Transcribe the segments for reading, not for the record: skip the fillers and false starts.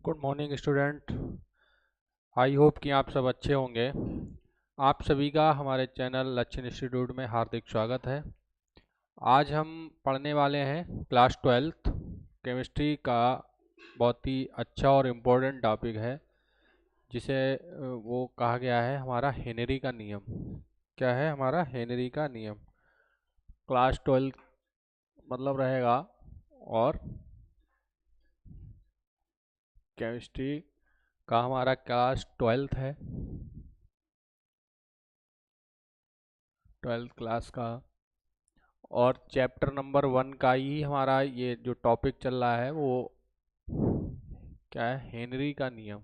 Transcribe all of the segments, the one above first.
Good morning student. I hope कि आप सब अच्छे होंगे। आप सभी का हमारे चैनल लक्ष्य इंस्टीट्यूट में हार्दिक स्वागत है। आज हम पढ़ने वाले हैं क्लास 12th केमिस्ट्री का बहुत ही अच्छा और इम्पोर्टेंट टॉपिक है, जिसे वो कहा गया है हमारा हेनरी का नियम। क्या है हमारा हेनरी का नियम? क्लास 12 मतलब रहेगा, और केमिस्ट्री का हमारा क्लास 12th है, 12th क्लास का, और चैप्टर नंबर 1 का ही हमारा ये जो टॉपिक चल रहा है वो क्या है? हेनरी का नियम।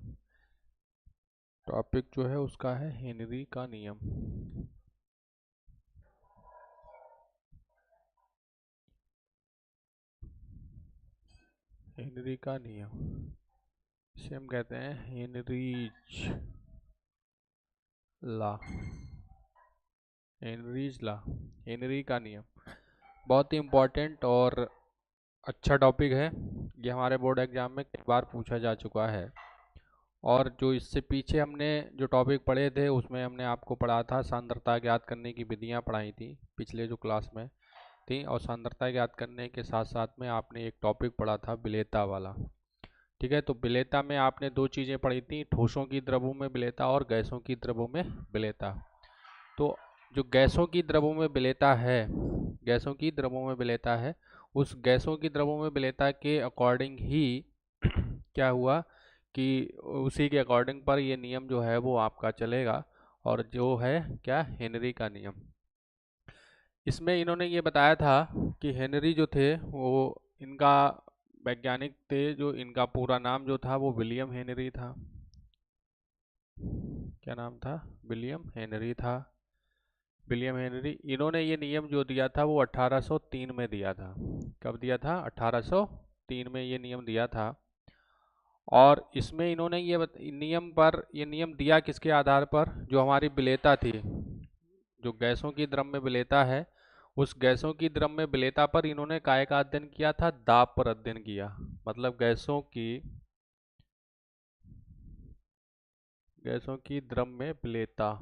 टॉपिक जो है उसका है हेनरी का नियम। हेनरी का नियम, इसे हम कहते हैं Henry's law. Henry's law, Henry का नियम बहुत ही इम्पोर्टेंट और अच्छा टॉपिक है। ये हमारे बोर्ड एग्जाम में कई बार पूछा जा चुका है। और जो इससे पीछे हमने जो टॉपिक पढ़े थे उसमें हमने आपको पढ़ा था सांद्रता ज्ञात करने की विधियां पढ़ाई थी पिछले जो क्लास में थी, और सांद्रता ज्ञात करने के साथ साथ में आपने एक टॉपिक पढ़ा था विलेयता वाला। ठीक है, तो विलेयता में आपने दो चीज़ें पढ़ी थी, ठोसों की द्रवों में विलेयता और गैसों की द्रवों में विलेयता। तो जो गैसों की द्रवों में विलेयता है, गैसों की द्रवों में विलेयता है, उस गैसों की द्रवों में विलेयता के अकॉर्डिंग ही क्या हुआ कि उसी के अकॉर्डिंग पर ये नियम जो है वो आपका चलेगा, और जो है क्या? हेनरी का नियम। इसमें इन्होंने ये बताया था कि हेनरी जो थे वो इनका वैज्ञानिक थे, जो इनका पूरा नाम जो था वो विलियम हेनरी था। क्या नाम था? विलियम हेनरी था। विलियम हेनरी, इन्होंने ये नियम जो दिया था वो 1803 में दिया था। कब दिया था? 1803 में ये नियम दिया था। और इसमें इन्होंने ये नियम दिया किसके आधार पर? जो हमारी विलेयता थी, जो गैसों की द्रव्य में विलेयता है, उस गैसों की द्रव्य में विलेयता पर इन्होंने काय का अध्ययन किया था? दाब पर अध्ययन किया। मतलब गैसों की द्रव्य में विलेयता,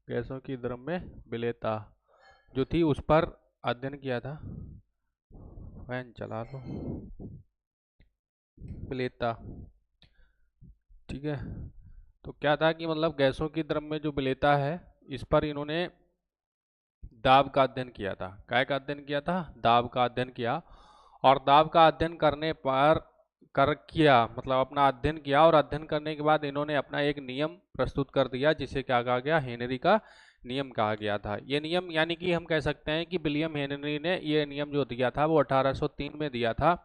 गैसों की द्रव्य में विलेयता जो थी उस पर अध्ययन किया था। फैन चला लो। विलेयता, ठीक है। तो क्या था कि मतलब गैसों की द्रव्य में जो विलेयता है, इस पर इन्होंने दाब का अध्ययन किया था। काय का अध्ययन किया था? दाब का अध्ययन किया। और दाब का अध्ययन करने पर मतलब अपना अध्ययन किया, और अध्ययन करने के बाद इन्होंने अपना एक नियम प्रस्तुत कर दिया, जिसे क्या कहा गया? हेनरी का नियम कहा गया था। ये नियम यानी कि हम कह सकते हैं कि विलियम हेनरी ने ये नियम जो दिया था वो 1803 में दिया था।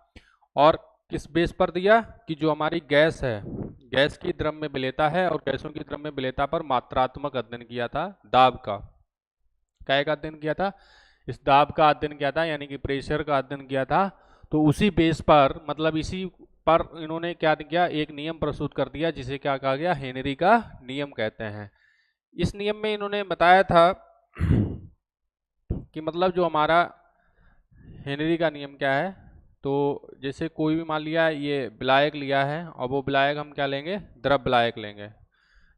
और किस बेस पर दिया? कि जो हमारी गैस है, गैस की द्रव्य में विलेयता है, और गैसों की द्रव्य में विलेयता पर मात्रात्मक अध्ययन किया था, दाब का। काय का अध्ययन किया था? इस दाब का अध्ययन किया था, यानी कि प्रेशर का अध्ययन किया था। तो उसी बेस पर, मतलब इसी पर इन्होंने क्या किया? एक नियम प्रस्तुत कर दिया, जिसे क्या कहा गया? हेनरी का नियम कहते हैं। इस नियम में इन्होंने बताया था कि मतलब जो हमारा हेनरी का नियम क्या है, तो जैसे कोई भी मान लिया ये विलायक लिया है, और वो विलायक हम क्या लेंगे? द्रव विलायक लेंगे।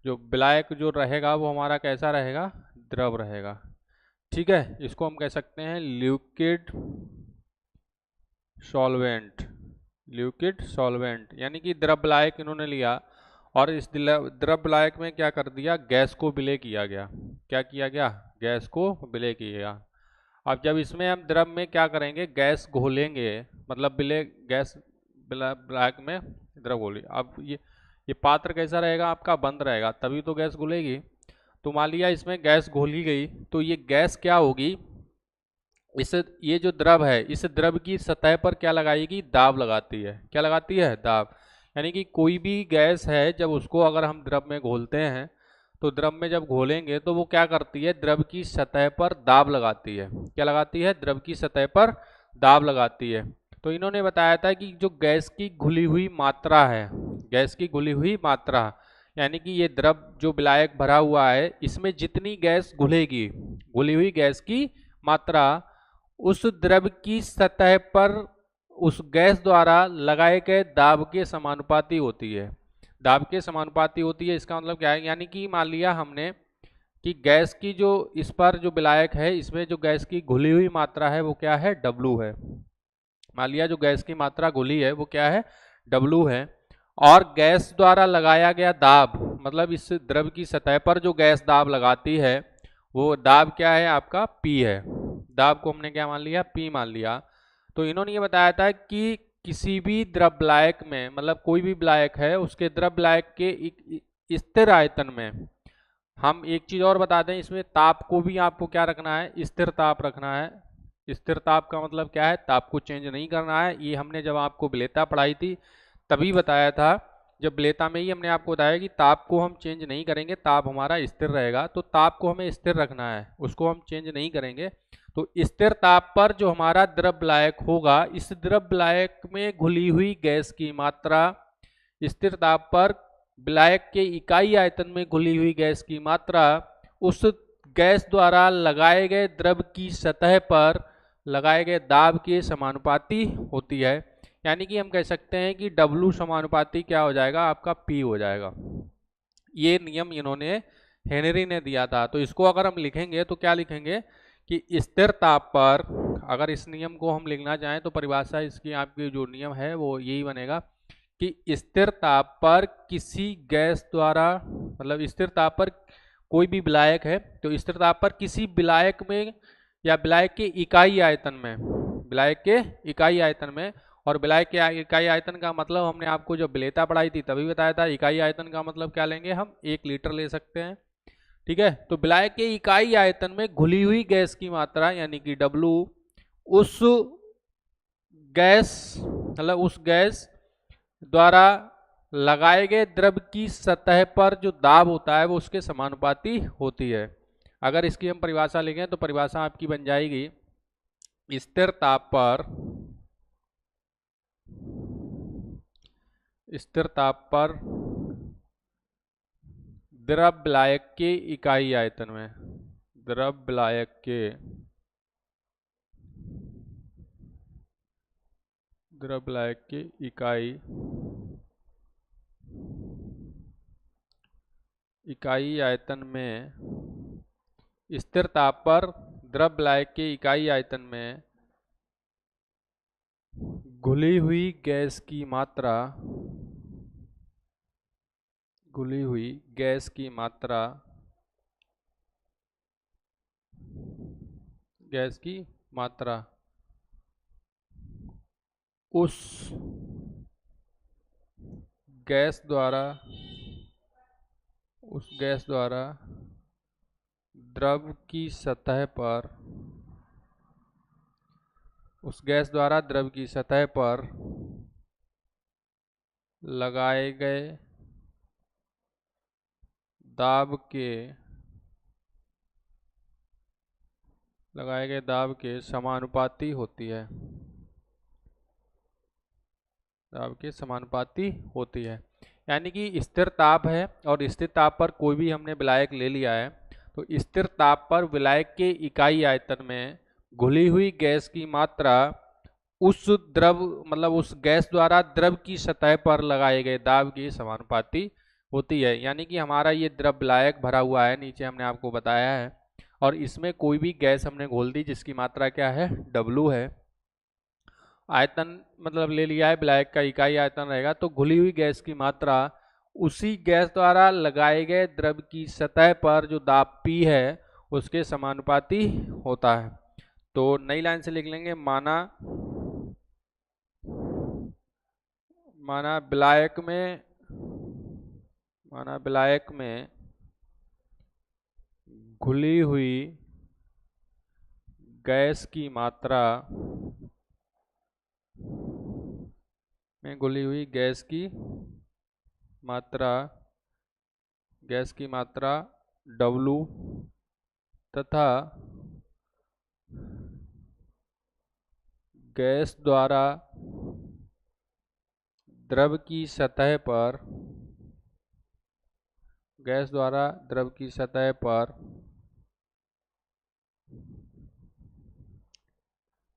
जो विलायक जो रहेगा वो हमारा कैसा रहेगा? द्रव रहेगा। ठीक है, इसको हम कह सकते हैं लिक्विड सॉल्वेंट। लिक्विड सॉल्वेंट यानी कि द्रव विलायक इन्होंने लिया, और इस द्रव विलायक में क्या कर दिया? गैस को विलय किया गया। क्या किया गया? गैस को विलय किया गया। अब जब इसमें हम द्रव में क्या करेंगे? गैस घोलेंगे, मतलब विलय गैस विलायक में द्रव घोली। अब ये पात्र कैसा रहेगा? आपका बंद रहेगा, तभी तो गैस घुलेगी। तो मान लिया इसमें गैस घोली गई, तो ये गैस क्या होगी? ये जो द्रव है, इस द्रव की सतह पर क्या लगाएगी? दाब लगाती है। क्या लगाती है? दाब। यानी कि कोई भी गैस है, जब उसको अगर हम द्रव में घोलते हैं, तो द्रव में जब घोलेंगे तो वो क्या करती है? द्रव की सतह पर दाब लगाती है। क्या लगाती है? द्रव की सतह पर दाब लगाती है। तो इन्होंने बताया था कि जो गैस की घुली हुई मात्रा है, गैस की घुली हुई मात्रा, यानी कि ये द्रव जो विलायक भरा हुआ है, इसमें जितनी गैस घुलेगी, घुली हुई गैस की मात्रा उस द्रव की सतह पर उस गैस द्वारा लगाए गए दाब के समानुपाती होती है। दाब के समानुपाती होती है, इसका मतलब क्या है, यानी कि मान लिया हमने कि गैस की जो इस पर जो विलायक है, इसमें जो गैस की घुली हुई मात्रा है वो क्या है, W है। मान लिया जो गैस की मात्रा घुली है वो क्या है, W है। और गैस द्वारा लगाया गया दाब, मतलब इस द्रव की सतह पर जो गैस दाब लगाती है वो दाब क्या है, आपका P है। दाब को हमने क्या मान लिया, P मान लिया। तो इन्होंने ये बताया था कि किसी भी द्रव विलायक में, मतलब कोई भी विलायक है उसके द्रव विलायक के स्थिर आयतन में, हम एक चीज और बता दें, इसमें ताप को भी आपको क्या रखना है, स्थिर ताप रखना है। स्थिर ताप का मतलब क्या है, ताप को चेंज नहीं करना है। ये हमने जब आपको विलेयता पढ़ाई थी तभी बताया था। जब विलेयता में ही हमने आपको बताया कि ताप को हम चेंज नहीं करेंगे, ताप हमारा स्थिर रहेगा। तो ताप को हमें स्थिर रखना है, उसको हम चेंज नहीं करेंगे। तो स्थिर ताप पर जो हमारा द्रव विलायक होगा, इस द्रव विलायक में घुली हुई गैस की मात्रा, स्थिर ताप पर विलायक के इकाई आयतन में घुली हुई गैस की मात्रा उस गैस द्वारा लगाए गए द्रव की सतह पर लगाए गए दाब के समानुपाती होती है। यानी कि हम कह सकते हैं कि W समानुपाती क्या हो जाएगा, आपका P हो जाएगा। ये नियम इन्होंने, हेनरी ने दिया था। तो इसको अगर हम लिखेंगे तो क्या लिखेंगे कि स्थिर ताप पर, अगर इस नियम को हम लिखना चाहें तो परिभाषा इसकी, आपकी जो नियम है वो यही बनेगा कि स्थिर ताप पर किसी गैस द्वारा, मतलब स्थिर ताप पर कोई भी विलायक है तो स्थिर ताप पर किसी विलायक में या विलायक के इकाई आयतन में, विलायक के इकाई आयतन में, और विलायक के इकाई आयतन का मतलब हमने आपको जब विलेयता पढ़ाई थी तभी बताया था। इकाई आयतन का मतलब क्या लेंगे हम, 1 लीटर ले सकते हैं, ठीक है। तो विलायक के इकाई आयतन में घुली हुई गैस की मात्रा यानी कि W, उस गैस, मतलब उस गैस द्वारा लगाए गए द्रव की सतह पर जो दाब होता है वो उसके समानुपाती होती है। अगर इसकी हम परिभाषा लिखें तो परिभाषा आपकी बन जाएगी, स्थिर ताप पर, स्थिर ताप पर द्रव विलायक के इकाई आयतन में, द्रव विलायक के, द्रव विलायक के इकाई आयतन में, स्थिर ताप पर द्रव विलायक के इकाई आयतन में घुली हुई गैस की मात्रा, घुली हुई गैस की मात्रा, गैस की मात्रा उस गैस द्वारा, उस गैस द्वारा द्रव की सतह पर, उस गैस द्वारा द्रव की सतह पर लगाए गए दाब के, लगाए गए दाब के समानुपाती होती है, दाब के समानुपाती होती है। यानी कि स्थिर ताप है और स्थिर ताप पर कोई भी हमने विलायक ले लिया है, तो स्थिर ताप पर विलायक के इकाई आयतन में घुली हुई गैस की मात्रा उस द्रव, मतलब उस गैस द्वारा द्रव की सतह पर लगाए गए दाब की समानुपाती होती है। यानी कि हमारा ये द्रव विलायक भरा हुआ है, नीचे हमने आपको बताया है, और इसमें कोई भी गैस हमने घोल दी जिसकी मात्रा क्या है, W है। आयतन मतलब ले लिया है, विलायक का इकाई आयतन रहेगा, तो घुली हुई गैस की मात्रा उसी गैस द्वारा लगाए गए द्रव की सतह पर जो दाब P है उसके समानुपाती होता है। तो नई लाइन से लिख लेंगे, माना, माना विलायक में, माना विलायक में घुली हुई गैस की मात्रा, में घुली हुई गैस की मात्रा, गैस की मात्रा W तथा गैस द्वारा द्रव की सतह पर, गैस द्वारा द्रव की सतह पर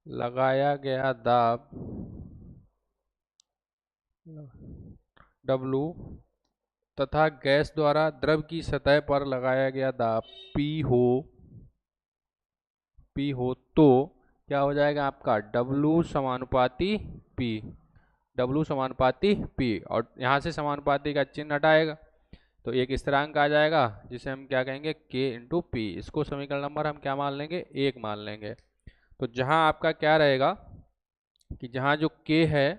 लगाया गया दाब, W तथा गैस द्वारा द्रव की सतह पर लगाया गया दाब P हो तो क्या हो जाएगा आपका W समानुपाती P, W समानुपाती P, और यहाँ से समानुपाती का चिन्ह हटाएगा तो एक स्थिरांक आ जाएगा जिसे हम क्या कहेंगे K इंटू पी। इसको समीकरण नंबर हम क्या मान लेंगे, 1 मान लेंगे। तो जहाँ आपका क्या रहेगा कि जहाँ जो K है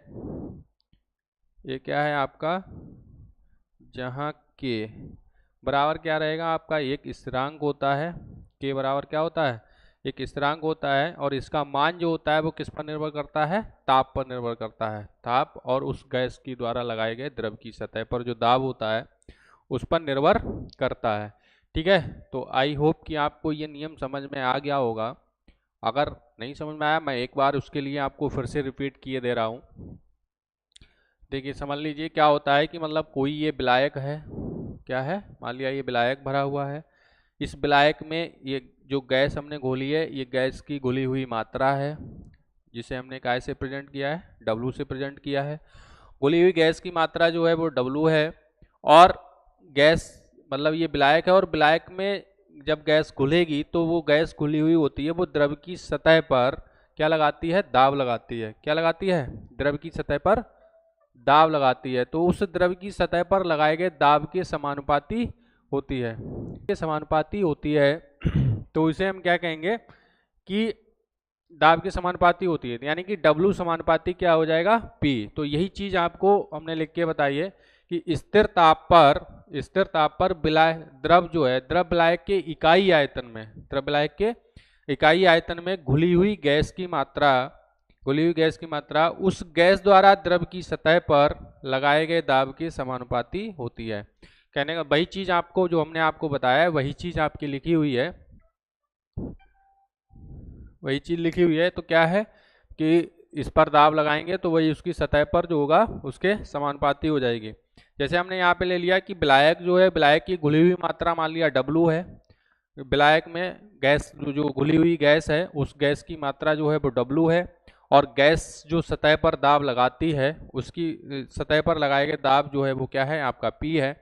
ये क्या है आपका, जहाँ K बराबर क्या रहेगा आपका, एक स्थिरांक होता है। K बराबर क्या होता है, एक स्थिरांक होता है, और इसका मान जो होता है वो किस पर निर्भर करता है, ताप पर निर्भर करता है। ताप और उस गैस की द्वारा लगाए गए द्रव की सतह पर जो दाब होता है उस पर निर्भर करता है। ठीक है, तो आई होप कि आपको ये नियम समझ में आ गया होगा। अगर नहीं समझ में आया मैं एक बार उसके लिए आपको फिर से रिपीट किए दे रहा हूँ। देखिए समझ लीजिए क्या होता है कि मतलब कोई ये विलायक है, क्या है, मान लिया ये विलायक भरा हुआ है। इस विलायक में ये जो गैस हमने घोली है ये गैस की घुली हुई मात्रा है, जिसे हमने काय से प्रेजेंट किया है, W से प्रेजेंट किया है। घुली हुई गैस की मात्रा जो है वो W है, और गैस मतलब ये विलायक है, और विलायक में जब गैस घुलेगी तो वो गैस घुली हुई होती है, वो द्रव की सतह पर क्या लगाती है, दाब लगाती है। क्या लगाती है, द्रव की सतह पर दाब लगाती है। तो उस द्रव की सतह पर लगाए गए दाब के समानुपाती होती है, के समानुपाती होती है। तो इसे हम क्या कहेंगे कि दाब के समानुपाती होती है, यानी कि W समानुपाती क्या हो जाएगा, P। तो यही चीज आपको हमने लिख के बताई है कि स्थिर ताप पर द्रव जो है, द्रव विलायक के इकाई आयतन में, द्रव विलायक के इकाई आयतन में घुली हुई गैस की मात्रा उस गैस द्वारा द्रव की सतह पर लगाए गए दाब के समानुपाती होती है। कहने का वही चीज आपको जो हमने आपको बताया है वही चीज आपकी लिखी हुई है, वही चीज लिखी हुई है। तो क्या है कि इस पर दाब लगाएंगे तो वही उसकी सतह पर जो होगा उसके समानुपाती हो जाएगी। जैसे हमने यहाँ पे ले लिया कि विलायक जो है, विलायक की घुली हुई मात्रा मान लिया W है, विलायक में गैस जो घुली हुई गैस है उस गैस की मात्रा जो है वो W है, और गैस जो सतह पर दाब लगाती है उसकी सतह पर लगाए गए दाब जो है वो क्या है आपका P है।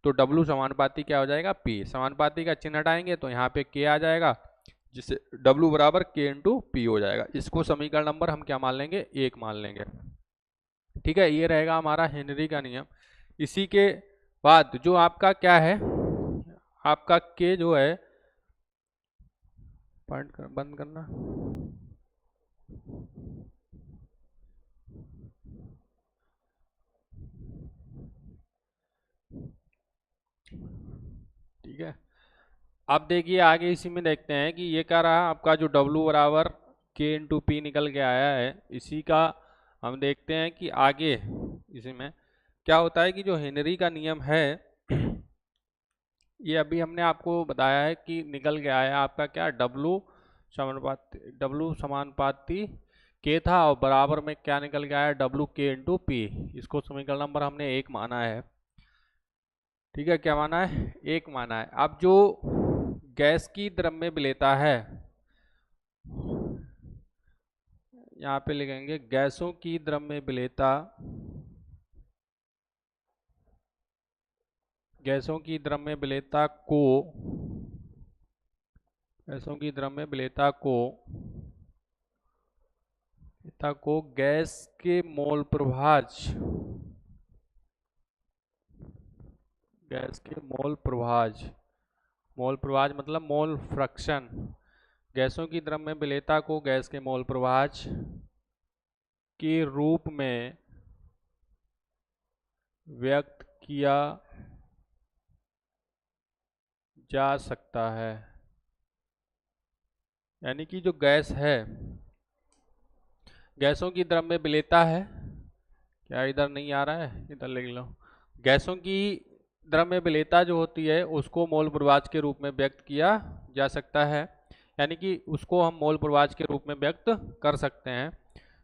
तो W समानुपाती क्या हो जाएगा, P। समानुपाती का चिन्ह हटाएंगे तो यहाँ पे K आ जाएगा, जिससे W बराबर K इंटू पी हो जाएगा। इसको समीकरण नंबर हम क्या मान लेंगे, 1 मान लेंगे। ठीक है, ये रहेगा हमारा हेनरी का नियम। इसी के बाद जो आपका क्या है, आपका K जो है, बंद करना, ठीक है। अब देखिए आगे इसी में देखते हैं कि ये क्या रहा आपका, जो W बराबर K इंटू पी निकल के आया है, इसी का हम देखते हैं कि आगे इसी में क्या होता है कि जो हेनरी का नियम है ये अभी हमने आपको बताया है कि निकल के आया आपका क्या, W समानुपाती K था, और बराबर में क्या निकल के आया, W K इंटू पी। इसको समीकरण नंबर हमने 1 माना है। ठीक है, क्या माना है, 1 माना है। अब जो गैस की द्रव्य विलेयता है, यहाँ पे लिखेंगे गैसों की द्रव्य विलेयता, गैसों की द्रव्य विलेयता को, गैसों की द्रव्य विलेयता को गैस के मोल प्रभाज, गैस के मोल प्रभाज, मोल प्रभाज मतलब मोल फ्रैक्शन, गैसों की द्रव्य विलेयता को गैस के मोल प्रभाज के रूप में व्यक्त किया जा सकता है। यानी कि जो गैस है, गैसों की द्रव्य विलेयता है, क्या इधर नहीं आ रहा है, इधर लिख लो। गैसों की द्रव्य विलेयता जो होती है उसको मोल प्रभाज के रूप में व्यक्त किया जा सकता है, यानी कि उसको हम मोल प्रभाज के रूप में व्यक्त कर सकते हैं।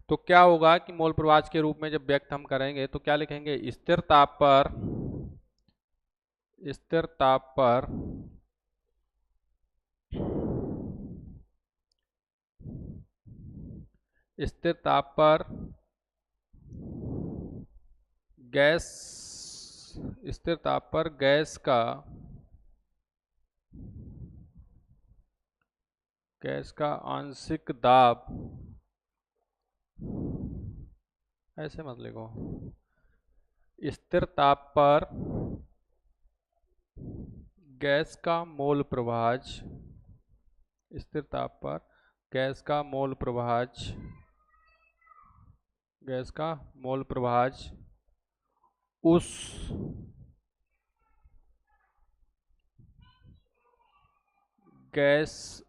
तो क्या होगा कि मोल प्रभाज के रूप में जब व्यक्त हम करेंगे तो क्या लिखेंगे, स्थिर ताप पर, स्थिर ताप पर स्थिर ताप पर गैस स्थिर ताप पर गैस का आंशिक दाब, ऐसे मत लिखो, स्थिर ताप पर गैस का मोल प्रवाह, स्थिर ताप पर गैस का मोल प्रवाह उस गैस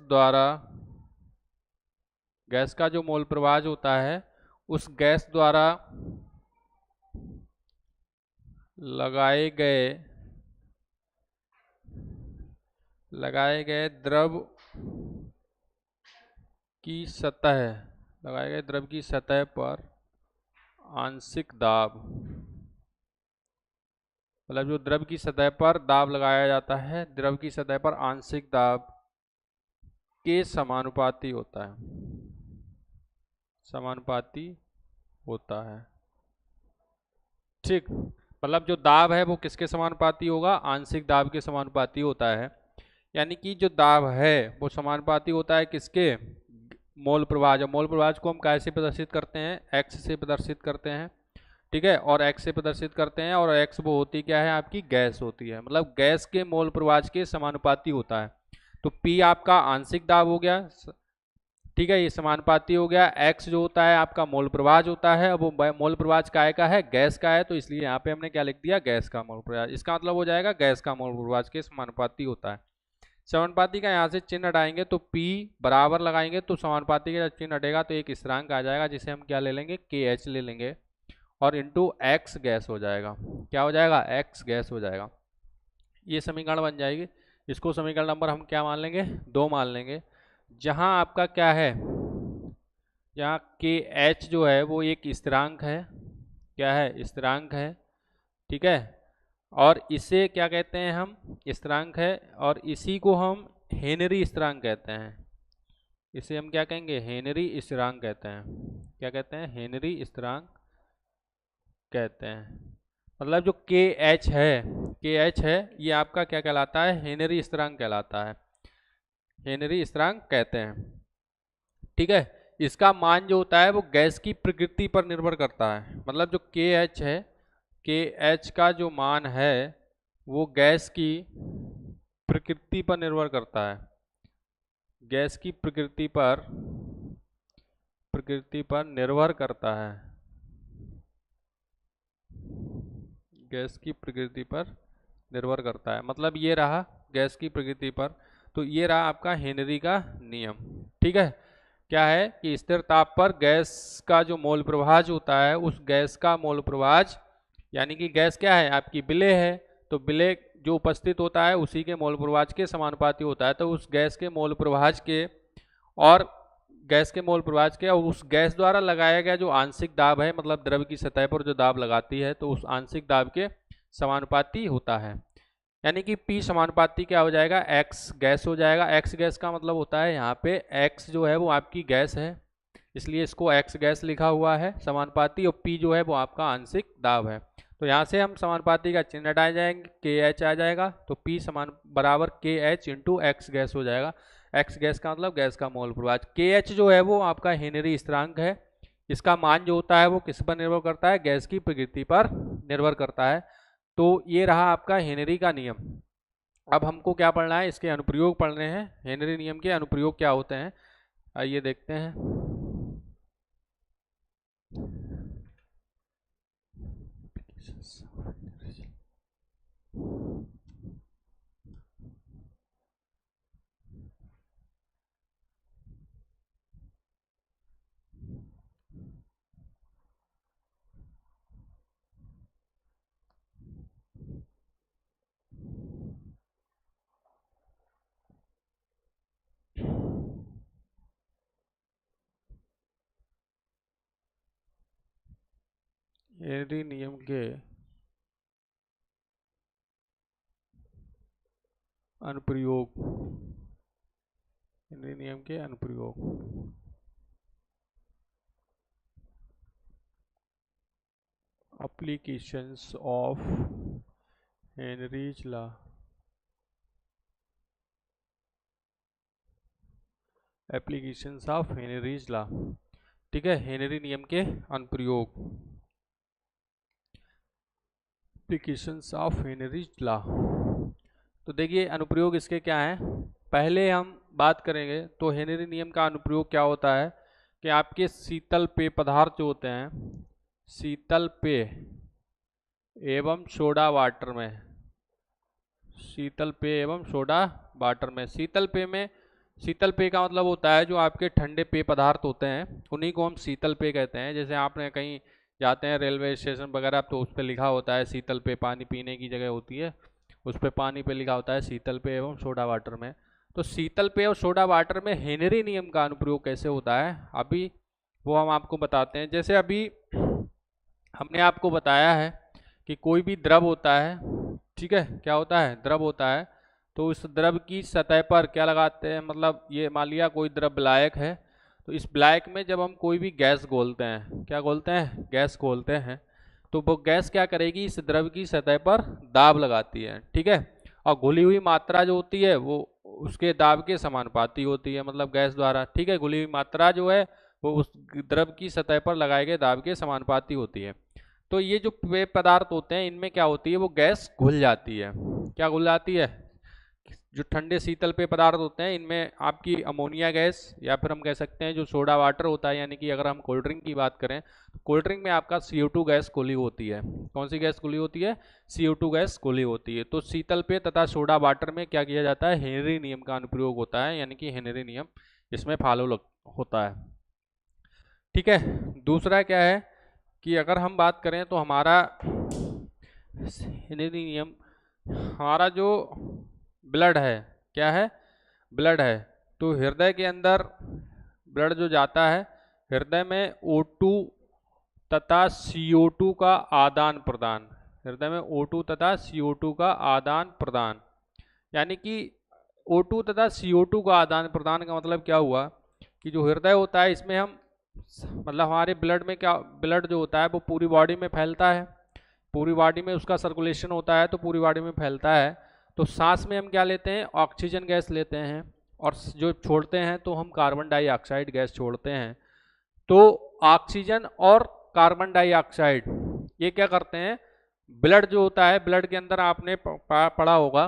द्वारा, गैस का जो मोल प्रवाह होता है उस गैस द्वारा लगाए गए द्रव की सतह, लगाए गए द्रव की सतह पर आंशिक दाब, मतलब जो द्रव की सतह पर दाब लगाया जाता है, द्रव की सतह पर आंशिक दाब के समानुपाती होता है, समानुपाती होता है। ठीक, मतलब जो दाब है वो किसके समानुपाती होगा, आंशिक दाब के समानुपाती होता है। यानी कि जो दाब है वो समानुपाती होता है किसके, मोल प्रवाह। जब मोल प्रवाह को हम कैसे प्रदर्शित करते हैं, एक्स से प्रदर्शित करते हैं, ठीक है, और एक्स से प्रदर्शित करते हैं, और एक्स वो होती क्या है, आपकी गैस होती है, मतलब गैस के मोल प्रवाह के समानुपाती होता है। तो P आपका आंशिक दाब हो गया, ठीक है, ये समानुपाती हो गया। एक्स जो होता है आपका मोल प्रवाह होता है, अब वो मोल प्रवाह काय का है, गैस का है, तो इसलिए यहाँ पे हमने क्या लिख दिया, गैस का मोल प्रवाह। इसका मतलब हो जाएगा गैस का मोल प्रवाह के समानुपाती होता है। समानुपाती का यहाँ से चिन्ह हटाएंगे तो P बराबर लगाएंगे तो समानुपाती का चिन्ह हटेगा तो एक स्थिरांक आ जाएगा जिसे हम क्या ले लेंगे, KH ले लेंगे, और इंटू एक्स गैस हो जाएगा। क्या हो जाएगा, एक्स गैस हो जाएगा। ये समीकरण बन जाएगी। इसको समीकरण नंबर हम क्या मान लेंगे, 2 मान लेंगे। जहां आपका क्या है, यहाँ KH जो है वो एक स्थिरांक है, क्या है, स्थिरांक है, ठीक है, और इसे क्या कहते हैं हम, स्थिरांक है, और इसी को हम हेनरी स्थिरांक कहते हैं। इसे हम क्या कहेंगे, हेनरी स्थिरांक कहते हैं। क्या कहते हैं, हेनरी स्थिरांक कहते हैं। मतलब जो KH है ये आपका क्या कहलाता है, हेनरी स्थिरांक कहलाता है, हेनरी स्थिरांक कहते हैं, ठीक है। इसका मान जो होता है वो गैस की प्रकृति पर निर्भर करता है, मतलब जो KH है, KH का जो मान है वो गैस की प्रकृति पर निर्भर करता है, गैस की प्रकृति पर निर्भर करता है, गैस की प्रकृति पर निर्भर करता है। मतलब ये रहा गैस की प्रकृति पर, तो ये रहा आपका हेनरी का नियम, ठीक है। क्या है कि स्थिर ताप पर गैस का जो मोल प्रवाह होता है उस गैस का मोल प्रवाह, यानी कि गैस क्या है आपकी, विलेय है, तो विलेय जो उपस्थित होता है उसी के मोल प्रवाह के समानुपाती होता है। तो उस गैस के मोल प्रवाह के और गैस के मोल प्रवाह के और उस गैस द्वारा लगाया गया जो आंशिक दाब है, मतलब द्रव की सतह पर जो दाब लगाती है, तो उस आंशिक दाब के समानुपाती होता है। यानी कि P समानुपाती क्या हो जाएगा, X गैस हो जाएगा। X गैस का मतलब होता है यहाँ पे X जो है वो आपकी गैस है, इसलिए इसको X गैस लिखा हुआ है समानुपाती, और P जो है वो आपका आंशिक दाब है। तो यहाँ से हम समानुपाती का चिन्ह हटा जाएंगे, KH आ जाएगा, तो P समान बराबर KH इंटू एक्स गैस हो जाएगा। एक्स गैस का मतलब गैस का मोल प्रवाह। KH जो है वो आपका हेनरी स्थिरांक है, इसका मान जो होता है वो किस पर निर्भर करता है, गैस की प्रकृति पर निर्भर करता है। तो ये रहा आपका हेनरी का नियम। अब हमको क्या पढ़ना है, इसके अनुप्रयोग पढ़ने हैं। हेनरी नियम के अनुप्रयोग क्या होते हैं, आइए देखते हैं। हेनरी नियम के अनुप्रयोग, हेनरी नियम के applications of Henry's law, applications of Henry's law, ठीक है, हेनरी नियम के अनुप्रयोग, एप्लीकेशंस ऑफ हेनरीज लॉ। तो देखिए अनुप्रयोग इसके क्या हैं, पहले हम बात करेंगे तो हेनरी नियम का अनुप्रयोग क्या होता है कि आपके शीतल पेय पदार्थ जो होते हैं, शीतल पेय एवं सोडा वाटर में, शीतल पेय एवं सोडा वाटर में, शीतल पेय में, शीतल पेय का मतलब होता है जो आपके ठंडे पेय पदार्थ होते हैं उन्हीं को हम शीतल पेय कहते हैं। जैसे आपने कहीं जाते हैं रेलवे स्टेशन वगैरह तो उस पर लिखा होता है शीतल पेय, पानी पीने की जगह होती है उस पर पानी पे लिखा होता है शीतल पेय एवं सोडा वाटर में। तो शीतल पेय और सोडा वाटर में हेनरी नियम का अनुप्रयोग कैसे होता है अभी वो हम आपको बताते हैं। जैसे अभी हमने आपको बताया है कि कोई भी द्रव होता है, ठीक है, क्या होता है, द्रव होता है, तो इस द्रव की सतह पर क्या लगाते हैं, मतलब ये मान लिया कोई द्रव विलायक है, तो इस विलायक में जब हम कोई भी गैस घोलते हैं, क्या घोलते हैं, गैस घोलते हैं, तो वो गैस क्या करेगी, इस द्रव की सतह पर दाब लगाती है, ठीक है, और घुली हुई मात्रा जो होती है वो उसके दाब के समानुपाती होती है, मतलब गैस द्वारा, ठीक है, घुली हुई मात्रा जो है वो उस द्रव की सतह पर लगाए गए दाब के समानुपाती होती है। तो ये जो पेय पदार्थ होते हैं इनमें क्या होती है, वो गैस घुल जाती है, क्या घुल जाती है, जो ठंडे शीतल पेय पदार्थ होते हैं इनमें आपकी अमोनिया गैस या फिर हम कह सकते हैं जो सोडा वाटर होता है, यानी कि अगर हम कोल्ड ड्रिंक की बात करें तो कोल्ड ड्रिंक में आपका CO2 गैस खुली होती है। कौन सी गैस खुली होती है, CO2 गैस खुली होती है। तो शीतल पेय तथा सोडा वाटर में क्या किया जाता है, हेनरी नियम का अनुप्रयोग होता है, यानी कि हेनरी नियम इसमें फॉलो होता है, ठीक है। दूसरा क्या है कि अगर हम बात करें तो हमारा हेनरी नियम, हमारा जो ब्लड है, क्या है, ब्लड है, तो हृदय के अंदर ब्लड जो जाता है, हृदय में O2 तथा CO2 का आदान प्रदान, हृदय में O2 तथा CO2 का आदान प्रदान, यानी कि O2 तथा CO2 का आदान प्रदान का मतलब क्या हुआ कि जो हृदय होता है इसमें हम मतलब हमारे ब्लड में क्या, ब्लड जो होता है वो पूरी बॉडी में फैलता है, पूरी बॉडी में उसका सर्कुलेशन होता है तो पूरी बॉडी में फैलता है। तो सांस में हम क्या लेते हैं, ऑक्सीजन गैस लेते हैं, और जो छोड़ते हैं तो हम कार्बन डाइऑक्साइड गैस छोड़ते हैं। तो ऑक्सीजन और कार्बन डाइऑक्साइड ये क्या करते हैं, ब्लड जो होता है, ब्लड के अंदर आपने पढ़ा होगा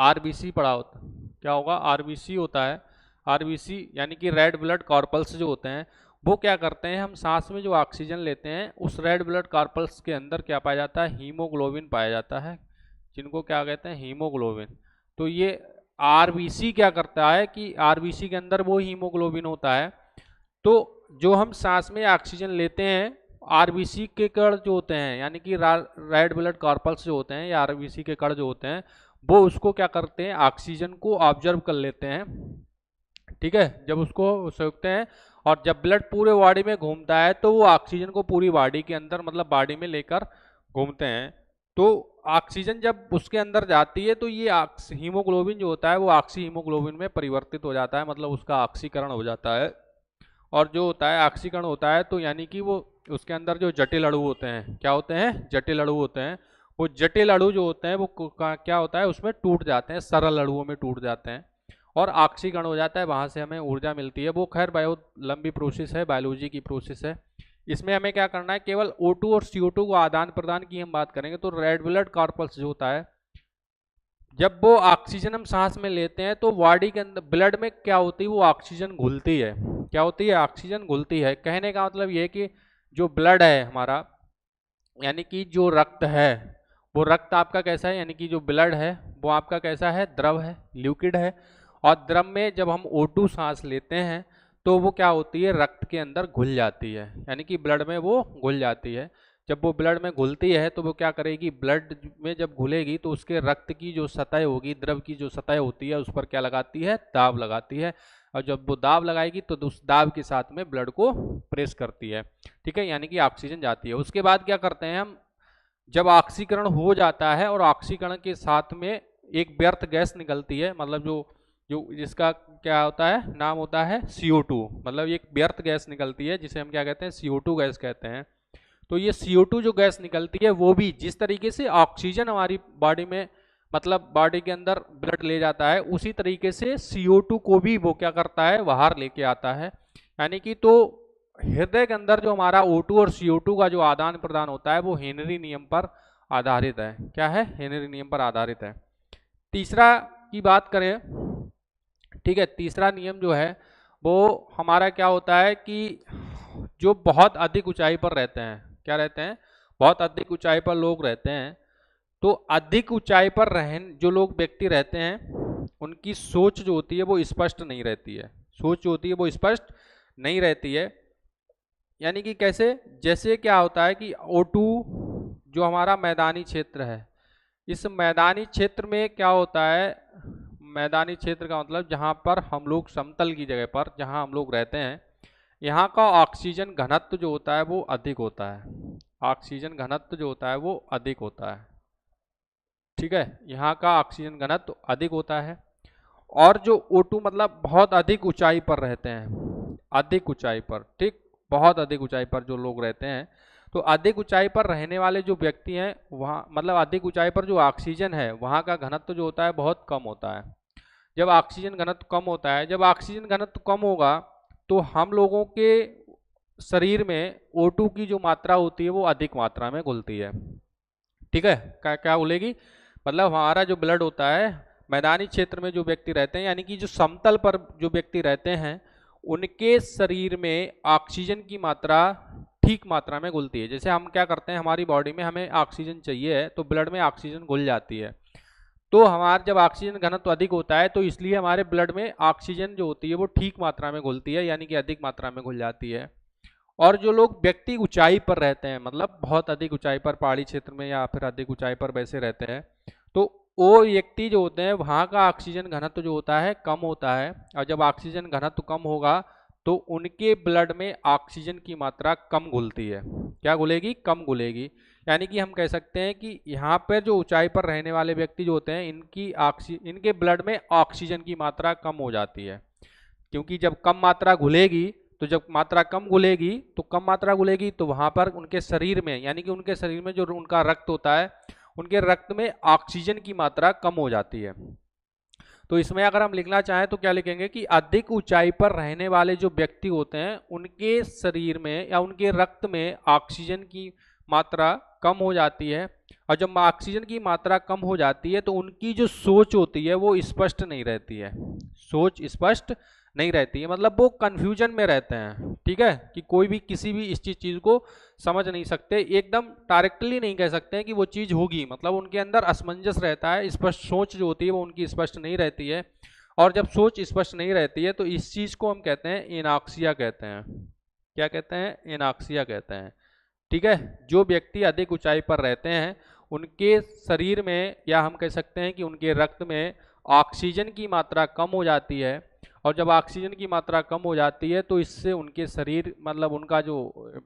RBC पढ़ा होता, क्या होगा, RBC होता है, RBC यानी कि रेड ब्लड कॉर्पल्स जो होते हैं वो क्या करते हैं, हम सांस में जो ऑक्सीजन लेते हैं उस रेड ब्लड कॉर्पल्स के अंदर क्या पाया जाता है, हीमोग्लोबिन पाया जाता है, जिनको क्या कहते हैं, हीमोग्लोबिन। तो ये RBC क्या करता है कि RBC के अंदर वो हीमोग्लोबिन होता है। तो जो हम सांस में ऑक्सीजन लेते हैं RBC के कण जो होते हैं, यानी कि रेड ब्लड कॉर्पल्स जो होते हैं या RBC के कण जो होते हैं वो उसको क्या करते हैं, ऑक्सीजन को ऑब्जर्व कर लेते हैं, ठीक है, जब उसको सोखते हैं और जब ब्लड पूरे बॉडी में घूमता है तो वो ऑक्सीजन को पूरी बॉडी के अंदर मतलब बॉडी में लेकर घूमते हैं। तो ऑक्सीजन जब उसके अंदर जाती है तो ये हीमोग्लोबिन जो होता है वो ऑक्सी हीमोग्लोबिन में परिवर्तित हो जाता है, मतलब उसका ऑक्सीकरण हो जाता है। और जो होता है ऑक्सीकरण होता है तो यानी कि वो उसके अंदर जो जटिल अणु होते हैं, क्या होते हैं, जटिल अणु होते हैं, वो जटिल अणु जो होते हैं वो क्या होता है, उसमें टूट जाते हैं, सरल अणुओं में टूट जाते हैं और ऑक्सीकरण हो जाता है, वहां से हमें ऊर्जा मिलती है। वो खैर बहुत लंबी प्रोसेस है, बायोलॉजी की प्रोसेस है। इसमें हमें क्या करना है, केवल O2 और CO2 को आदान प्रदान की हम बात करेंगे तो रेड ब्लड कॉर्पल्स जो होता है, जब वो ऑक्सीजन हम सांस में लेते हैं तो बॉडी के अंदर ब्लड में क्या होती है, वो ऑक्सीजन घुलती है, क्या होती है, ऑक्सीजन घुलती है। कहने का मतलब ये कि जो ब्लड है हमारा, यानी कि जो रक्त है, वो रक्त आपका कैसा है, यानी कि जो ब्लड है वो आपका कैसा है, द्रव है, लिक्विड है। और द्रव में जब हम O2 सांस लेते हैं तो वो क्या होती है, रक्त के अंदर घुल जाती है, यानी कि ब्लड में वो घुल जाती है। जब वो ब्लड में घुलती है तो वो क्या करेगी, ब्लड में जब घुलेगी तो उसके रक्त की जो सतह होगी, द्रव की जो सतह होती है उस पर क्या लगाती है, दाब लगाती है। और जब वो दाब लगाएगी तो उस दाब के साथ में ब्लड को प्रेस करती है, ठीक है, यानी कि ऑक्सीजन जाती है। उसके बाद क्या करते हैं हम, जब ऑक्सीकरण हो जाता है और ऑक्सीकरण के साथ में एक व्यर्थ गैस निकलती है, मतलब जो जो जिसका क्या होता है, नाम होता है CO2, मतलब एक व्यर्थ गैस निकलती है जिसे हम क्या कहते हैं, CO2 गैस कहते हैं। तो ये CO2 जो गैस निकलती है वो भी जिस तरीके से ऑक्सीजन हमारी बॉडी में मतलब बॉडी के अंदर ब्लड ले जाता है, उसी तरीके से CO2 को भी वो क्या करता है, बाहर लेके आता है। यानी कि तो हृदय के अंदर जो हमारा O2 और CO2 का जो आदान प्रदान होता है वो हेनरी नियम पर आधारित है। क्या है? हेनरी नियम पर आधारित है। तीसरा की बात करें, ठीक है, तीसरा नियम जो है वो हमारा क्या होता है कि जो बहुत अधिक ऊंचाई पर रहते हैं, क्या रहते हैं, बहुत अधिक ऊंचाई पर लोग रहते हैं, तो अधिक ऊंचाई पर जो लोग व्यक्ति रहते हैं उनकी सोच जो होती है वो स्पष्ट नहीं रहती है। सोच जो होती है वो स्पष्ट नहीं रहती है। यानी कि कैसे? जैसे क्या होता है कि O2 जो हमारा मैदानी क्षेत्र है, इस मैदानी क्षेत्र में क्या होता है, मैदानी क्षेत्र का मतलब जहाँ पर हम लोग समतल की जगह पर जहाँ हम लोग रहते हैं, यहाँ का ऑक्सीजन घनत्व जो होता है वो अधिक होता है। ऑक्सीजन घनत्व जो होता है वो अधिक होता है, ठीक है, यहाँ का ऑक्सीजन घनत्व अधिक होता है। और जो O2 मतलब बहुत अधिक ऊंचाई पर रहते हैं, अधिक ऊंचाई पर, ठीक, बहुत अधिक ऊंचाई पर जो लोग रहते हैं, तो अधिक ऊंचाई पर रहने वाले जो व्यक्ति हैं वहाँ मतलब अधिक ऊंचाई पर जो ऑक्सीजन है वहाँ का घनत्व जो होता है बहुत कम होता है। जब ऑक्सीजन घनत्व कम होता है, जब ऑक्सीजन घनत्व कम होगा तो हम लोगों के शरीर में O2 की जो मात्रा होती है वो अधिक मात्रा में घुलती है। ठीक है, क्या क्या घुलेगी, मतलब हमारा जो ब्लड होता है मैदानी क्षेत्र में जो व्यक्ति रहते हैं, यानी कि जो समतल पर जो व्यक्ति रहते हैं, उनके शरीर में ऑक्सीजन की मात्रा ठीक मात्रा में घुलती है। जैसे हम क्या करते हैं, हमारी बॉडी में हमें ऑक्सीजन चाहिए है तो ब्लड में ऑक्सीजन घुल जाती है। तो हमारा जब ऑक्सीजन घनत्व अधिक होता है तो इसलिए हमारे ब्लड में ऑक्सीजन जो होती है वो ठीक मात्रा में घुलती है, यानी कि अधिक मात्रा में घुल जाती है। और जो लोग व्यक्ति ऊंचाई पर रहते हैं, मतलब बहुत अधिक ऊंचाई पर पहाड़ी क्षेत्र में या फिर अधिक ऊंचाई पर वैसे रहते हैं, तो वो व्यक्ति जो होते हैं वहाँ का ऑक्सीजन घनत्व जो होता है कम होता है। और जब ऑक्सीजन घनत्व कम होगा तो उनके ब्लड में ऑक्सीजन की मात्रा कम घुलती है। क्या घुलेगी? कम घुलेगी। यानी कि हम कह सकते हैं कि यहाँ पर जो ऊंचाई पर रहने वाले व्यक्ति जो होते हैं इनके ब्लड में ऑक्सीजन की मात्रा कम हो जाती है, क्योंकि जब कम मात्रा घुलेगी तो जब मात्रा कम घुलेगी तो कम मात्रा घुलेगी तो वहां पर उनके शरीर में, यानी कि उनके शरीर में जो उनका रक्त होता है, उनके रक्त में ऑक्सीजन की मात्रा कम हो जाती है। तो इसमें अगर हम लिखना चाहें तो क्या लिखेंगे कि अधिक ऊंचाई पर रहने वाले जो व्यक्ति होते हैं उनके शरीर में या उनके रक्त में ऑक्सीजन की मात्रा कम हो जाती है। और जब ऑक्सीजन की मात्रा कम हो जाती है तो उनकी जो सोच होती है वो स्पष्ट नहीं रहती है, सोच स्पष्ट नहीं रहती है, मतलब वो कंफ्यूजन में रहते हैं। ठीक है, कि कोई भी किसी भी इस चीज को समझ नहीं सकते, एकदम डायरेक्टली नहीं कह सकते हैं कि वो चीज होगी, मतलब उनके अंदर असमंजस रहता है, स्पष्ट सोच जो होती है वो उनकी स्पष्ट नहीं रहती है। और जब सोच स्पष्ट नहीं रहती है तो इस चीज को हम कहते हैं एनाक्सिया कहते हैं। क्या कहते हैं? एनाक्सिया कहते हैं। ठीक है, जो व्यक्ति अधिक ऊंचाई पर रहते हैं उनके शरीर में या हम कह सकते हैं कि उनके रक्त में ऑक्सीजन की मात्रा कम हो जाती है। और जब ऑक्सीजन की मात्रा कम हो जाती है तो इससे उनके शरीर, मतलब उनका जो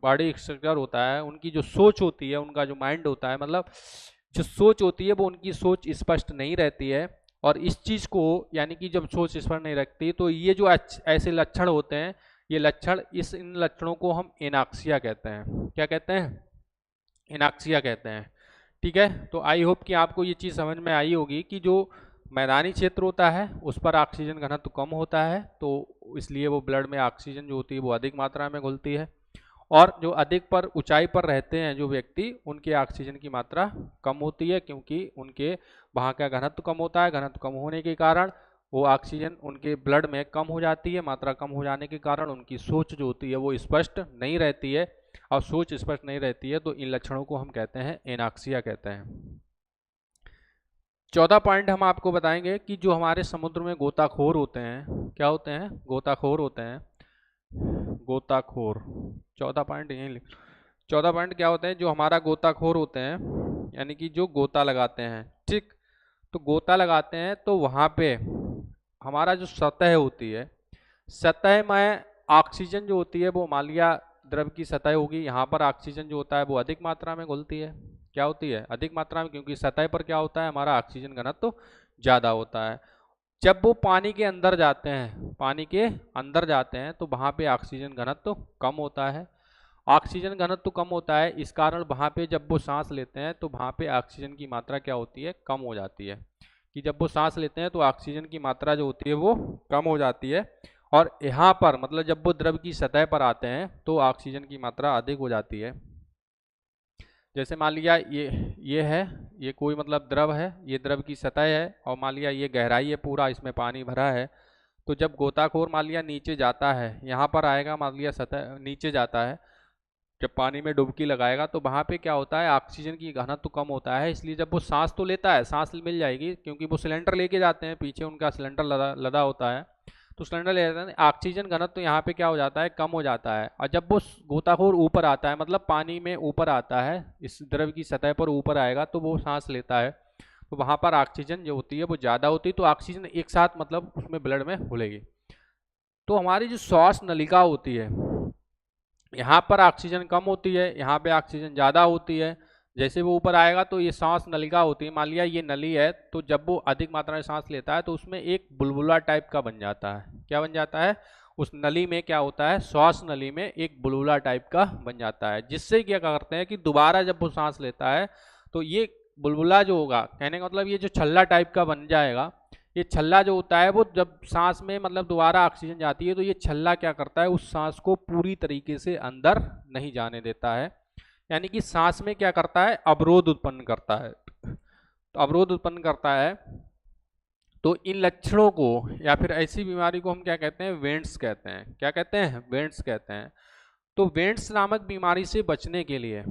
बॉडी स्ट्रक्चर होता है, उनकी जो सोच होती है, उनका जो माइंड होता है, मतलब जो सोच होती है वो उनकी सोच स्पष्ट नहीं रहती है। और इस चीज़ को, यानी कि जब सोच स्पष्ट नहीं रखती तो ये जो ऐसे लक्षण होते हैं, ये लक्षण, इन लक्षणों को हम एनाक्सिया कहते हैं। क्या कहते हैं? एनाक्सिया कहते हैं। ठीक है, तो आई होप कि आपको ये चीज़ समझ में आई होगी कि जो मैदानी क्षेत्र होता है उस पर ऑक्सीजन घनत्व कम होता है, तो इसलिए वो ब्लड में ऑक्सीजन जो होती है वो अधिक मात्रा में घुलती है। और जो अधिक पर ऊंचाई पर रहते हैं जो व्यक्ति, उनके ऑक्सीजन की मात्रा कम होती है, क्योंकि उनके वहाँ का घनत्व कम होता है। घनत्व कम होने के कारण वो ऑक्सीजन उनके ब्लड में कम हो जाती है। मात्रा कम हो जाने के कारण उनकी सोच जो होती है वो स्पष्ट नहीं रहती है। और सोच स्पष्ट नहीं रहती है तो इन लक्षणों को हम कहते हैं एनाक्सिया कहते हैं। 14 पॉइंट हम आपको बताएंगे कि जो हमारे समुद्र में गोताखोर होते हैं, क्या होते हैं? गोताखोर होते हैं, गोताखोर। 14 पॉइंट यहीं लिख। 14 पॉइंट क्या होते हैं? जो हमारा गोताखोर होते हैं, यानी कि जो गोता लगाते हैं। ठीक, तो गोता लगाते हैं तो वहाँ पे हमारा जो सतह होती है, सतह में ऑक्सीजन जो होती है वो, मान लिया द्रव की सतह होगी, यहाँ पर ऑक्सीजन जो होता है वो अधिक मात्रा में घुलती है। क्या होती है? अधिक मात्रा में, क्योंकि सतह पर क्या होता है, हमारा ऑक्सीजन घनत्व तो ज़्यादा होता है। जब वो पानी के अंदर जाते हैं, पानी के अंदर जाते हैं तो वहाँ पे ऑक्सीजन घनत्व तो कम होता है। ऑक्सीजन घनत्व कम होता है, इस कारण वहाँ पे जब वो सांस लेते हैं तो वहाँ पे ऑक्सीजन की मात्रा क्या होती है, कम हो जाती है। कि जब वो सांस लेते हैं तो ऑक्सीजन की मात्रा जो होती है वो कम हो जाती है, और यहाँ पर मतलब जब वो द्रव की सतह पर आते हैं तो ऑक्सीजन की मात्रा अधिक हो जाती है। जैसे मान लिया ये है, ये कोई मतलब द्रव है, ये द्रव की सतह है, और मान लिया ये गहराई है पूरा, इसमें पानी भरा है। तो जब गोताखोर मान लिया नीचे जाता है, यहाँ पर आएगा, मान लिया सतह नीचे जाता है, जब पानी में डुबकी लगाएगा तो वहाँ पे क्या होता है, ऑक्सीजन की घनत्व तो कम होता है, इसलिए जब वो सांस तो लेता है, सांस मिल जाएगी क्योंकि वो सिलेंडर लेके जाते हैं, पीछे उनका सिलेंडर लदा लदा होता है, तो सिलेंडर ले जाते हैं, ऑक्सीजन घनत्व तो यहाँ पे क्या हो जाता है, कम हो जाता है। और जब वो गोताखोर ऊपर आता है, मतलब पानी में ऊपर आता है, इस द्रव की सतह पर ऊपर आएगा तो वो सांस लेता है, तो वहाँ पर ऑक्सीजन जो होती है वो ज़्यादा होती है, तो ऑक्सीजन एक साथ मतलब उसमें ब्लड में घुलेगी। तो हमारी जो श्वास नलिका होती है, यहाँ पर ऑक्सीजन कम होती है, यहाँ पे ऑक्सीजन ज़्यादा होती है। जैसे वो ऊपर आएगा तो ये सांस नलिका होती है, मान लिया ये नली है, तो जब वो अधिक मात्रा में सांस लेता है तो उसमें एक बुलबुला टाइप का बन जाता है। क्या बन जाता है, उस नली में क्या होता है, श्वास नली में एक बुलबुला टाइप का बन जाता है, जिससे क्या करते हैं कि दोबारा जब वो सांस लेता है तो ये बुलबुला जो होगा, कहने का मतलब ये जो छल्ला टाइप का बन जाएगा, ये छल्ला जो होता है वो जब सांस में मतलब दोबारा ऑक्सीजन जाती है तो ये छल्ला क्या करता है, उस सांस को पूरी तरीके से अंदर नहीं जाने देता है, यानी कि सांस में क्या करता है, अवरोध उत्पन्न करता है। तो अवरोध उत्पन्न करता है, तो इन लक्षणों को या फिर ऐसी बीमारी को हम क्या कहते हैं, वेंट्स कहते हैं। क्या कहते हैं, वेंट्स कहते हैं। तो वेंट्स नामक बीमारी से बचने के लिए,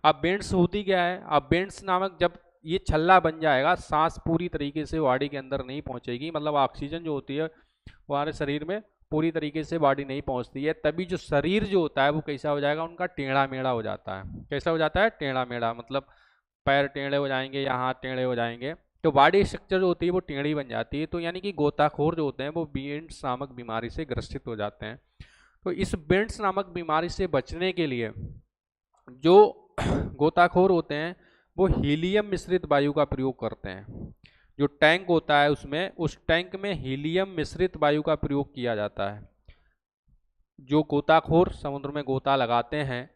अब वेंट्स होती क्या है, अब वेंट्स नामक जब ये छल्ला बन जाएगा, सांस पूरी तरीके से बॉडी के अंदर नहीं पहुंचेगी, मतलब ऑक्सीजन जो होती है वो हमारे शरीर में पूरी तरीके से बॉडी नहीं पहुंचती है, तभी जो शरीर जो होता है वो कैसा हो जाएगा, उनका टेढ़ा मेढ़ा हो जाता है। कैसा हो जाता है, टेढ़ा मेढ़ा, मतलब पैर टेढ़े हो जाएंगे या हाथ टेढ़े हो जाएंगे, तो बॉडी स्ट्रक्चर जो होती है वो टेढ़ी बन जाती है। तो यानी कि गोताखोर जो होते हैं वो बेंट्स नामक बीमारी से ग्रसित हो जाते हैं। तो इस बेंट्स नामक बीमारी से बचने के लिए जो गोताखोर होते हैं वो हीलियम मिश्रित वायु का प्रयोग करते हैं। जो टैंक होता है उसमें, उस टैंक में हीलियम मिश्रित वायु का प्रयोग किया जाता है। जो गोताखोर समुद्र में गोता लगाते हैं,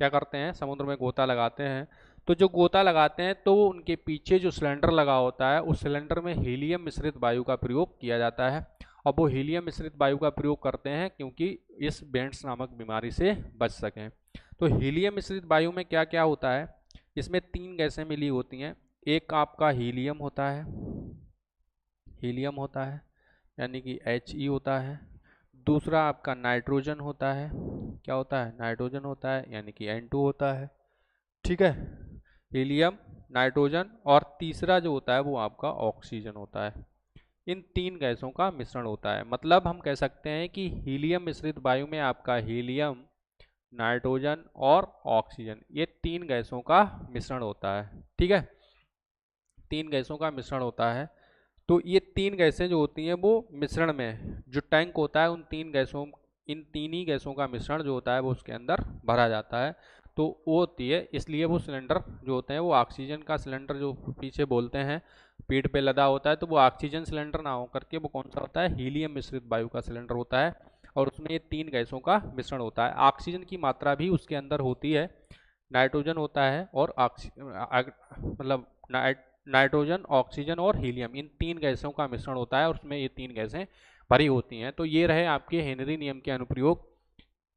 क्या करते हैं, समुद्र में गोता लगाते हैं, तो जो गोता लगाते हैं तो उनके पीछे जो सिलेंडर लगा होता है, उस सिलेंडर में हीलियम मिश्रित वायु का प्रयोग किया जाता है। और वो हीलियम मिश्रित वायु का प्रयोग करते हैं क्योंकि इस बेंट्स नामक बीमारी से बच सकें। तो हीलियम मिश्रित वायु में क्या क्या होता है, इसमें 3 गैसें मिली होती हैं। एक आपका हीलियम होता है, हीलियम होता है यानी कि He होता है। दूसरा आपका नाइट्रोजन होता है, क्या होता है, नाइट्रोजन होता है यानी कि N2 होता है। ठीक है, हीलियम, नाइट्रोजन, और तीसरा जो होता है वो आपका ऑक्सीजन होता है। इन 3 गैसों का मिश्रण होता है। मतलब हम कह सकते हैं कि हीलियम मिश्रित वायु में आपका हीलियम, नाइट्रोजन और ऑक्सीजन, ये 3 गैसों का मिश्रण होता है। ठीक है, 3 गैसों का मिश्रण होता है। तो ये 3 गैसें जो होती हैं वो मिश्रण में, जो टैंक होता है उन 3 गैसों, इन 3 ही गैसों का मिश्रण जो होता है वो उसके अंदर भरा जाता है। तो वो होती है, इसलिए वो सिलेंडर जो होते हैं वो ऑक्सीजन का सिलेंडर जो पीछे बोलते हैं पीठ पे लदा होता है, तो वो ऑक्सीजन सिलेंडर ना होकर के वो कौन सा होता है, हीलियम मिश्रित वायु का सिलेंडर होता है, और उसमें ये 3 गैसों का मिश्रण होता है। ऑक्सीजन की मात्रा भी उसके अंदर होती है, नाइट्रोजन होता है और मतलब नाइट्रोजन, ऑक्सीजन और हीलियम, इन 3 गैसों का मिश्रण होता है और उसमें ये 3 गैसें भरी होती हैं। तो ये रहे आपके हेनरी नियम के अनुप्रयोग।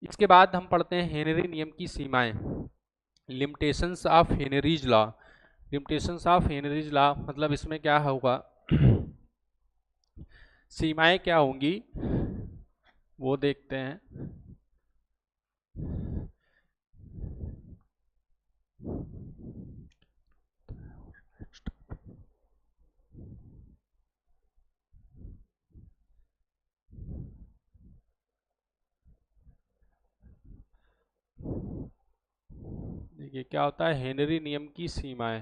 इसके बाद हम पढ़ते हैं हेनरी नियम की सीमाएं, limitations of Henry's law. Limitations of Henry's law मतलब इसमें क्या होगा, सीमाएं क्या होंगी वो देखते हैं। देखिए क्या होता है, हेनरी नियम की सीमाएं,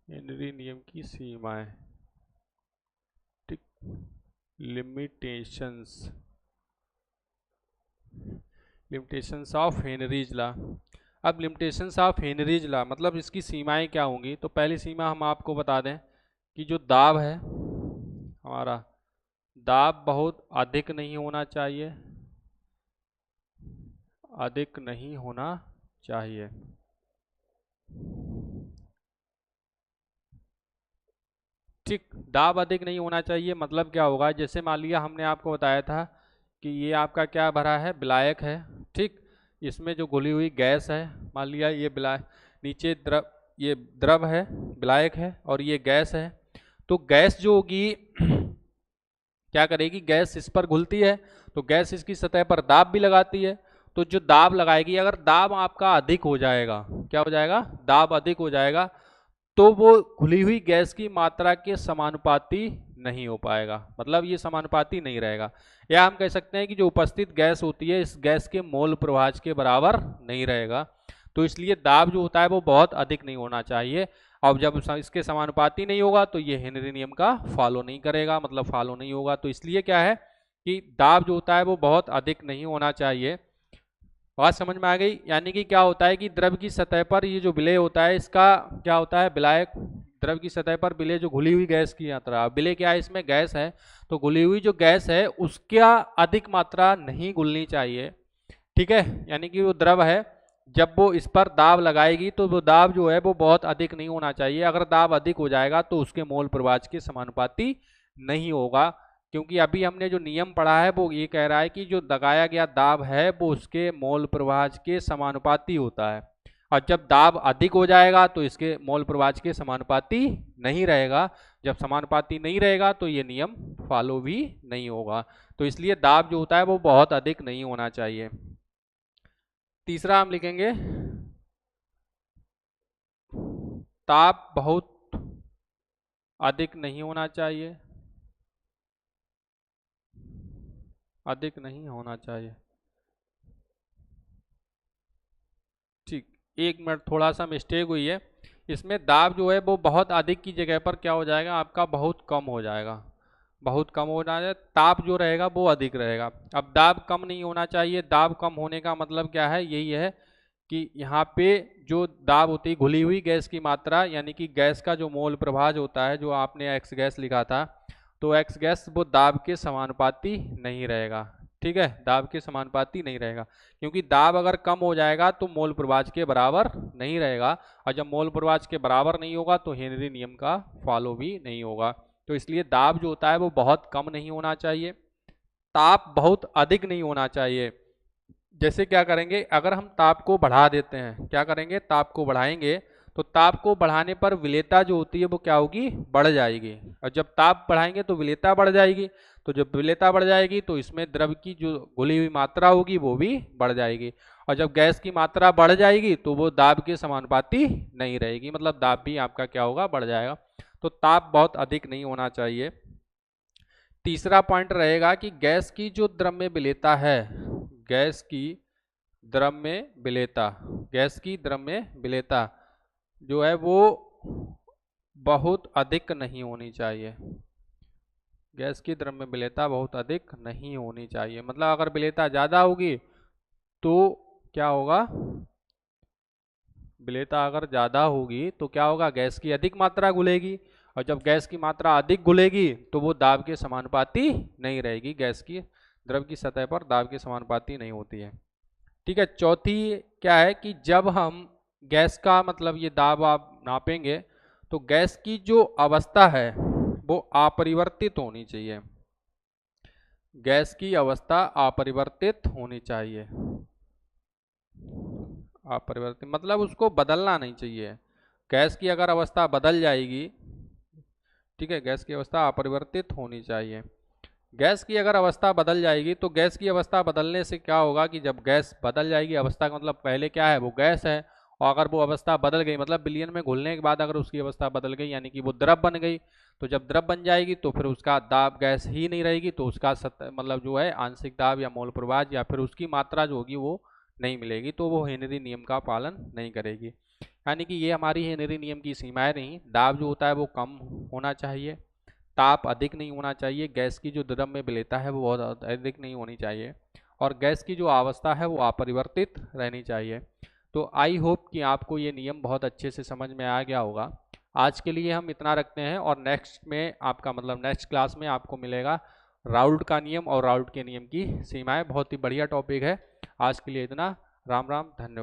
हेनरी नियम की सीमाएं, ठीक, limitations, limitations of Henry's law. अब लिमिटेशंस ऑफ हेनरीज लॉ मतलब इसकी सीमाएं क्या होंगी, तो पहली सीमा हम आपको बता दें कि जो दाब है हमारा, दाब बहुत अधिक नहीं होना चाहिए, अधिक नहीं होना चाहिए। ठीक, दाब अधिक नहीं होना चाहिए मतलब क्या होगा, जैसे मान लिया हमने आपको बताया था कि ये आपका क्या भरा है, विलायक है। ठीक, इसमें जो घुली हुई गैस है, मान लिया ये विलायक, नीचे द्रव, ये द्रव है, विलायक है, और ये गैस है। तो गैस जो होगी क्या करेगी, गैस इस पर घुलती है तो गैस इसकी सतह पर दाब भी लगाती है। तो जो दाब लगाएगी, अगर दाब आपका अधिक हो जाएगा, क्या हो जाएगा, दाब अधिक हो जाएगा, तो वो घुली हुई गैस की मात्रा के समानुपाती नहीं हो पाएगा, मतलब ये समानुपाती नहीं रहेगा। या हम कह सकते हैं कि जो उपस्थित गैस होती है इस गैस के मोल प्रवाह के बराबर नहीं रहेगा। तो इसलिए दाब जो होता है वो बहुत अधिक नहीं होना चाहिए। और जब इसके समानुपाती नहीं होगा तो ये हेनरी नियम का फॉलो नहीं करेगा, मतलब फॉलो नहीं होगा। तो इसलिए क्या है कि दाब जो होता है वो बहुत अधिक नहीं होना चाहिए। बात समझ में आ गई? यानी कि क्या होता है कि द्रव की सतह पर ये जो विलेय होता है इसका क्या होता है, विलायक, द्रव की सतह पर विलेय जो घुली हुई गैस की मात्रा, विलेय क्या है, इसमें गैस है, तो घुली हुई जो गैस है उसका अधिक मात्रा नहीं घुलनी चाहिए। ठीक है, यानी कि वो द्रव है, जब वो इस पर दाब लगाएगी तो वो दाब जो है वो बहुत अधिक नहीं होना चाहिए। अगर दाब अधिक हो जाएगा तो उसके मोल प्रवाह के समानुपाती नहीं होगा, क्योंकि अभी हमने जो नियम पढ़ा है वो ये कह रहा है कि जो लगाया गया दाब है वो उसके मोल प्रवाह के समानुपाती होता है। और जब दाब अधिक हो जाएगा तो इसके मोल प्रवाह के समानुपाती नहीं रहेगा। जब समानुपाती नहीं रहेगा तो ये नियम फॉलो भी नहीं होगा। तो इसलिए दाब जो होता है वो बहुत अधिक नहीं होना चाहिए। तीसरा हम लिखेंगे ताप बहुत अधिक नहीं होना चाहिए, अधिक नहीं होना चाहिए। ठीक, एक मिनट, थोड़ा सा मिस्टेक हुई है इसमें। दाब जो है वो बहुत अधिक की जगह पर क्या हो जाएगा, आपका बहुत कम हो जाएगा, बहुत कम हो जाएगा, ताप जो रहेगा वो अधिक रहेगा। अब दाब कम नहीं होना चाहिए, दाब कम होने का मतलब क्या है, यही है कि यहाँ पे जो दाब होती है, घुली हुई गैस की मात्रा, यानी कि गैस का जो मोल प्रवाह होता है, जो आपने एक्स गैस लिखा था, तो एक्स गैस वो दाब के समानुपाती नहीं रहेगा। ठीक है, दाब के समानुपाती नहीं रहेगा, क्योंकि दाब अगर कम हो जाएगा तो मोल प्रवाह के बराबर नहीं रहेगा, और जब मोल प्रवाह के बराबर नहीं होगा तो हेनरी नियम का फॉलो भी नहीं होगा। तो इसलिए दाब जो होता है वो बहुत कम नहीं होना चाहिए, ताप बहुत अधिक नहीं होना चाहिए। जैसे क्या करेंगे, अगर हम ताप को बढ़ा देते हैं, क्या करेंगे, ताप को बढ़ाएंगे, तो ताप को बढ़ाने पर विलेयता जो होती है वो क्या होगी, बढ़ जाएगी। और जब ताप बढ़ाएंगे तो विलेयता बढ़ जाएगी, तो जब विलेयता बढ़ जाएगी तो इसमें द्रव की जो घुली हुई मात्रा होगी वो भी बढ़ जाएगी। और जब गैस की मात्रा बढ़ जाएगी तो वो दाब के समानुपाती नहीं रहेगी, मतलब दाब भी आपका क्या होगा, बढ़ जाएगा। तो ताप बहुत अधिक नहीं होना चाहिए। तीसरा पॉइंट रहेगा कि गैस की जो द्रव्य विलेयता है, गैस की द्रव्य विलेयता, गैस की द्रव्य विलेयता जो है वो बहुत अधिक नहीं होनी चाहिए। गैस की द्रव्य विलेयता बहुत अधिक नहीं होनी चाहिए, मतलब अगर विलेयता ज्यादा होगी तो क्या होगा, विलेयता अगर ज्यादा होगी तो क्या होगा, गैस की अधिक मात्रा घुलेगी, और जब गैस की मात्रा अधिक घुलेगी तो वो दाब के समानुपाती नहीं रहेगी, गैस की द्रव की सतह पर दाब के समानुपाती नहीं होती है। ठीक है, चौथी क्या है कि जब हम गैस का मतलब ये दाब आप नापेंगे तो गैस की जो अवस्था है वो अपरिवर्तित होनी चाहिए, गैस की अवस्था अपरिवर्तित होनी चाहिए। अपरिवर्तित मतलब उसको बदलना नहीं चाहिए। गैस की अगर अवस्था बदल जाएगी, ठीक है, गैस की अवस्था अपरिवर्तित होनी चाहिए। गैस की अगर अवस्था बदल जाएगी तो गैस की अवस्था बदलने से क्या होगा कि जब गैस बदल जाएगी, अवस्था का मतलब पहले क्या है, वो गैस है, और अगर वो अवस्था बदल गई, मतलब विलयन में घुलने के बाद अगर उसकी अवस्था बदल गई यानी कि वो द्रव बन गई, तो जब द्रव बन जाएगी तो फिर उसका दाब गैस ही नहीं रहेगी, तो उसका मतलब जो है आंशिक दाब या मोल प्रवाह या फिर उसकी मात्रा जो होगी वो नहीं मिलेगी, तो वो हेनरी नियम का पालन नहीं करेगी। यानी कि ये हमारी हेनरी नियम की सीमाएं रही। दाब जो होता है वो कम होना चाहिए, ताप अधिक नहीं होना चाहिए, गैस की जो द्रव्य विलेयता है वो बहुत अधिक नहीं होनी चाहिए, और गैस की जो अवस्था है वो अपरिवर्तित रहनी चाहिए। तो आई होप कि आपको ये नियम बहुत अच्छे से समझ में आ गया होगा। आज के लिए हम इतना रखते हैं, और नेक्स्ट में आपका मतलब नेक्स्ट क्लास में आपको मिलेगा राउल्ट का नियम और राउल्ट के नियम की सीमाएं। बहुत ही बढ़िया टॉपिक है। आज के लिए इतना। राम राम, धन्यवाद।